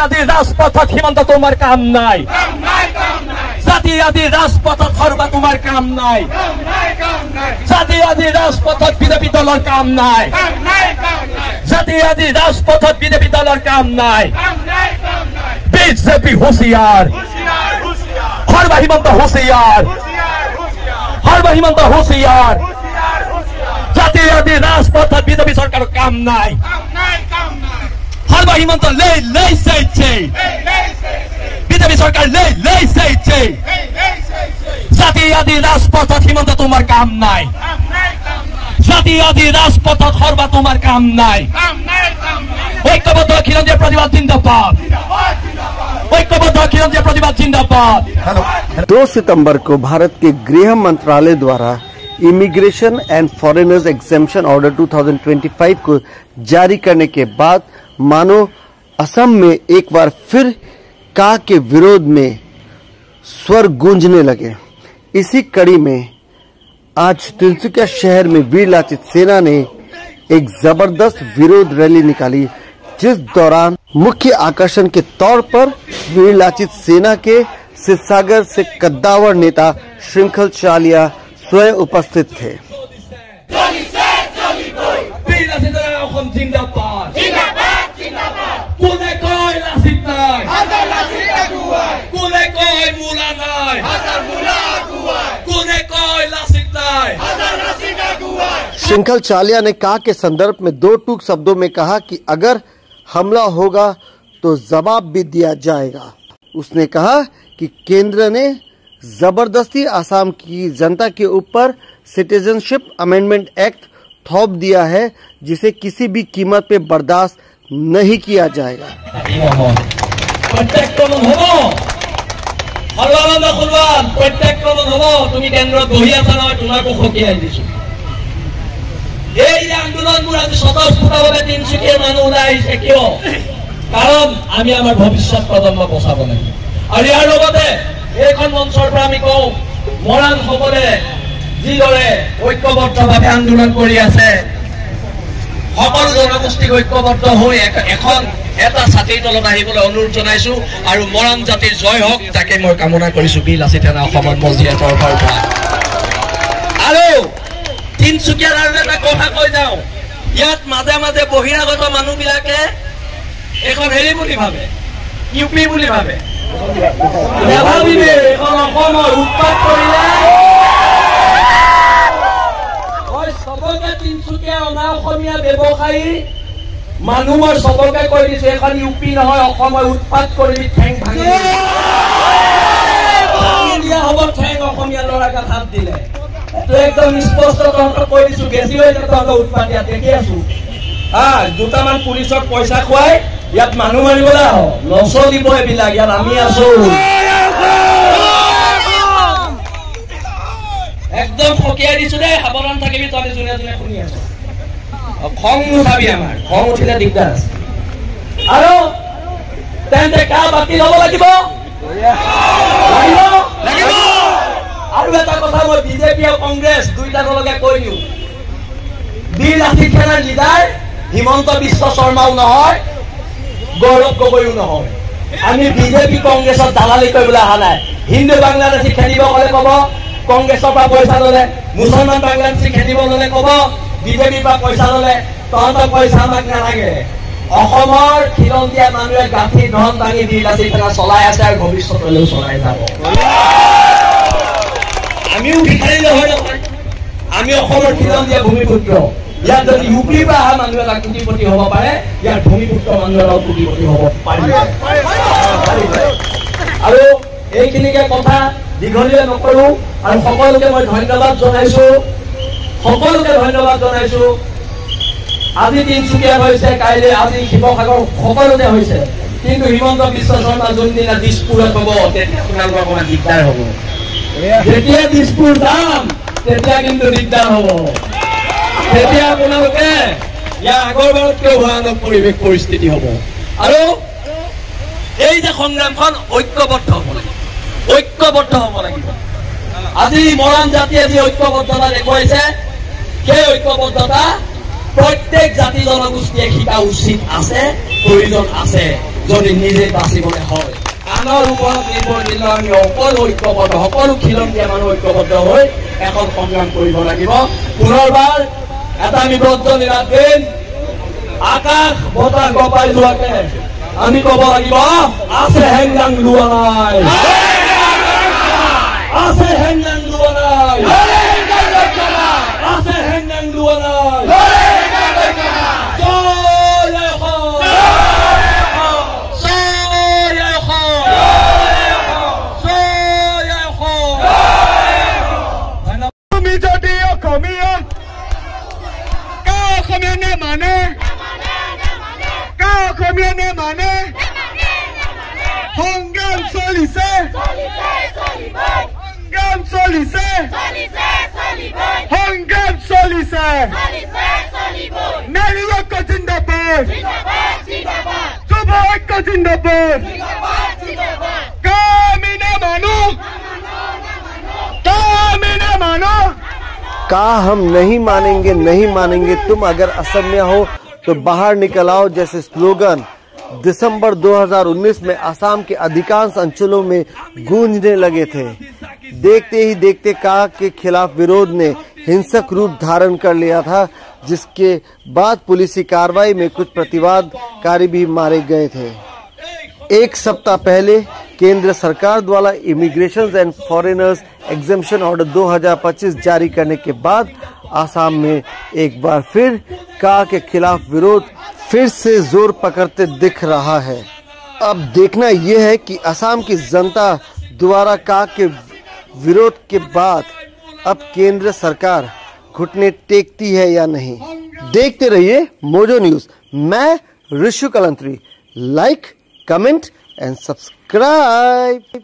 আদিৰ ৰাজপথত হিমন্ত তোমাৰ কাম নাই জাতি আদিৰ ৰাজপথত সৰ্বা তোমাৰ কাম নাই জাতি আদিৰ ৰাজপথত বিজেপি দলৰ কাম নাই জাতি আদিৰ ৰাজপথত বিজেপি দলৰ কাম নাই বিজেপি হুঁচিয়াৰ সৰ্বা হিমন্ত হুঁচিয়াৰ সৰ্বা হিমন্ত হুঁচিয়াৰ জাতি আদিৰ ৰাজপথত বিজেপি চৰকাৰৰ কাম নাই সৰ্বা হিমন্ত লৈছে বিজেপি চৰকাৰ লৈছে জাতি আদিৰ ৰাজপথত হিমন্ত তোমাৰ কাম নাই জাতি আদিৰ ৰাজপথত সৰ্বা তোমাৰ কাম নাই ঐক্যবদ্ধ খিলঞ্জীয়া प्रतिवाद जिंदाबाद ঐক্যবদ্ধ খিলঞ্জীয়া प्रतिवाद जिंदाबाद 2 सितंबर को भारत के गृह मंत्रालय द्वारा immigration and foreigners exemption order 2025 को जारी करने के बाद मानो असम में एक बार फिर का के विरोध में स्वर गूंजने लगे। इसी कड़ी में आज तिनसुकिया शहर में वीर लाचित सेना ने एक जबरदस्त विरोध रैली निकाली, जिस दौरान मुख्य आकर्षण के तौर पर वीर लाचित सेना के सिरसागर से कद्दावर नेता श्रृंखल चालिया स्वयं उपस्थित थे। श्रृंखल चालिया ने कहा के संदर्भ में 2 टूक शब्दों में कहा कि अगर हमला होगा तो जवाब भी दिया जाएगा। उसने कहा कि केंद्र ने जबरदस्ती आसाम की जनता के ऊपर सिटीजनशिप अमेंडमेंट एक्ट थोप दिया है, जिसे किसी भी कीमत पे बर्दाश्त नहीं किया जाएगा। এই আন্দোলনবোৰ আজি স্বতঃস্ফূৰ্তভাৱে তিনিচুকীয়াৰ মানুহ ওলাই আহিছে কিয়? কাৰণ আমি আমাৰ ভৱিষ্যত প্ৰজন্ম বচাব লাগিব। আৰু ইয়াৰ লগতে এইখন মঞ্চৰ পৰা আমি কওঁ, মৰাণ সকলে যিদৰে ঐক্যবদ্ধভাৱে আন্দোলন কৰি আছে, সকলো জনগোষ্ঠীক ঐক্যবদ্ধ হৈ এটা ছাতিৰ তলত আহিবলৈ অনুৰোধ জনাইছো। আৰু মৰাণ জাতিৰ জয় হওক, তাকে মই কামনা কৰিছো বীৰ লাচিত সেনা অসমৰ মজিয়া তৰফৰ পৰা। আৰু তিনচুকীয়াৰ আৰু এটা কথা কৈ যাওঁ, ইয়াত মাজে মাজে বহিৰাগত মানুহবিলাকে এখন হেৰি বুলি ভাবে, ইউপি বুলি ভাবে, এখন অসমৰ উৎপাত কৰিলে চবকে তিনচুকীয়া অনা অসমীয়া ব্যৱসায়ী মানুহ মই চবকে কৈ দিছো, এখন ইউপি নহয়, অসমৰ উৎপাত কৰি ঠেং ভাঙি দিয়া হ'ব। ঠেং অসমীয়া ল'ৰা গাঠাত দিলে একদম স্পষ্ট তহঁতক কৈ দিছো, বেছি হৈ যায় তহঁতৰ উৎপাত ইয়াত দেখি আছো। দুটামান পুলিচক পইচা খুৱাই ইয়াত মানুহ মাৰিবলৈ আহ, নচলিব এইবিলাক, ইয়াত আমি আছো। একদম ফকিয়াই দিছো দেই, সাৱধান থাকিবি তহঁতি যোনে যোনে শুনি আছো। খং নুঠাবি, আমাৰ খং উঠিলে দিগদাৰ আছে। আৰু তেন্তে কাৰ বাতিল হ'ব লাগিব? আৰু এটা কথা মই বিজেপি আৰু কংগ্ৰেছ দুইটা দলকে কৈ দিওঁ, বীৰ লাচিত সেনাৰ লিডাৰ হিমন্ত বিশ্ব শৰ্মাও নহয়, গৌৰৱ গগৈও নহয়। আমি বিজেপি কংগ্ৰেছৰ দালালি কৰিবলৈ অহা নাই। হিন্দু বাংলাদেশী খেলিব গ'লে ক'ব কংগ্ৰেছৰ পৰা পইচা ল'লে, মুছলমান বাংলাদেশী খেলিব ল'লে ক'ব বিজেপিৰ পৰা পইচা ল'লে। তহঁতৰ পইচা আমাক নালাগে। অসমৰ খিলঞ্জীয়া মানুহে গাঁঠি ধন দাঙি বীৰ লাচিত সেনা চলাই আছে আৰু ভৱিষ্যতলৈও চলাই যাব। আমিও ভিখাৰী নহয় নহয়, আমি অসমৰ খিলঞ্জীয়া ভূমিপুত্ৰ। ইয়াত যদি ইউপিৰ পৰা অহা মানুহ এটা কোটিপতি হ'ব পাৰে, ইয়াৰ ভূমিপুত্ৰ মানুহ এটাও কোটিপতি হ'ব পাৰিব। আৰু এইখিনিকে কথা দীঘলীয়া নকৰো, আৰু সকলোকে মই ধন্যবাদ জনাইছো, সকলোকে ধন্যবাদ জনাইছো। আজি তিনচুকীয়া হৈছে, কাইলৈ আজি শিৱসাগৰ সকলোতে হৈছে, কিন্তু হিমন্ত বিশ্ব শৰ্মা যোনদিনা দিছপুৰত হ'ব তেতিয়া আপোনালোকৰ অকণমান দিগদাৰ হ'ব। যেতিয়া দিছপুৰ যাম তেতিয়া কিন্তু দিগদাৰ হ'ব। তেতিয়া আপোনালোকে ইয়াৰ আগৰবাৰতকৈ ভয়ানক পৰিৱেশ পৰিস্থিতি হ'ব। আৰু এই যে সংগ্ৰামখন ঐক্যবদ্ধ হ'ব লাগিব, ঐক্যবদ্ধ হ'ব লাগিব। আজি মৰাণ জাতিয়ে যি ঐক্যবদ্ধতা দেখুৱাইছে, সেই ঐক্যবদ্ধতা প্ৰত্যেক জাতি জনগোষ্ঠীয়ে শিকা উচিত আছে, প্ৰয়োজন আছে। যদি নিজে বাচিবলৈ হয়। আনৰ ওপৰত নিৰ্ভৰশীল আমি সকলো ঐক্যবদ্ধ, সকলো খিলঞ্জীয়া মানুহ ঐক্যবদ্ধ হৈ এখন সংগ্ৰাম কৰিব লাগিব। পুনৰবাৰ এটা আমি ব্ৰত নিৰাত দিন আকাশ বতাহ গপাই যোৱাকে আমি ক'ব লাগিব, আছে হেংগাং লোৱা নাই, আছে হেংগাং লোৱা নাই, আছে হেংগাং লোৱা নাই। সংগ্ৰাম চলিছে, সংগ্ৰাম চলিছে, সংগ্ৰাম চলিছে, নাৰী ঐক্য জিন্দাবাদ, যুৱ ঐক্য জিন্দাবাদ, কামি নামানো, কামি নামানো। कहा हम नहीं मानेंगे, नहीं मानेंगे, तुम अगर असम में हो तो बाहर निकल आओ जैसे स्लोगन दिसंबर 2019 में असम के अधिकांश अंचलों में गूंजने लगे थे। देखते ही देखते का के खिलाफ विरोध ने हिंसक रूप धारण कर लिया था, जिसके बाद पुलिसी कार्रवाई में कुछ प्रतिवादकारी भी मारे गए थे। एक सप्ताह पहले केंद्र सरकार द्वारा immigration and foreigners exemption order 2025 जारी करने के बाद आसाम में एक बार फिर का के खिलाफ विरोध फिर से जोर पकड़ते दिख रहा है। अब देखना यह है कि असम की जनता द्वारा का के विरोध के बाद अब केंद्र सरकार घुटने टेकती है या नहीं। देखते रहिए मोजो न्यूज। मैं Rishu Kalantri. Like, comment and subscribe.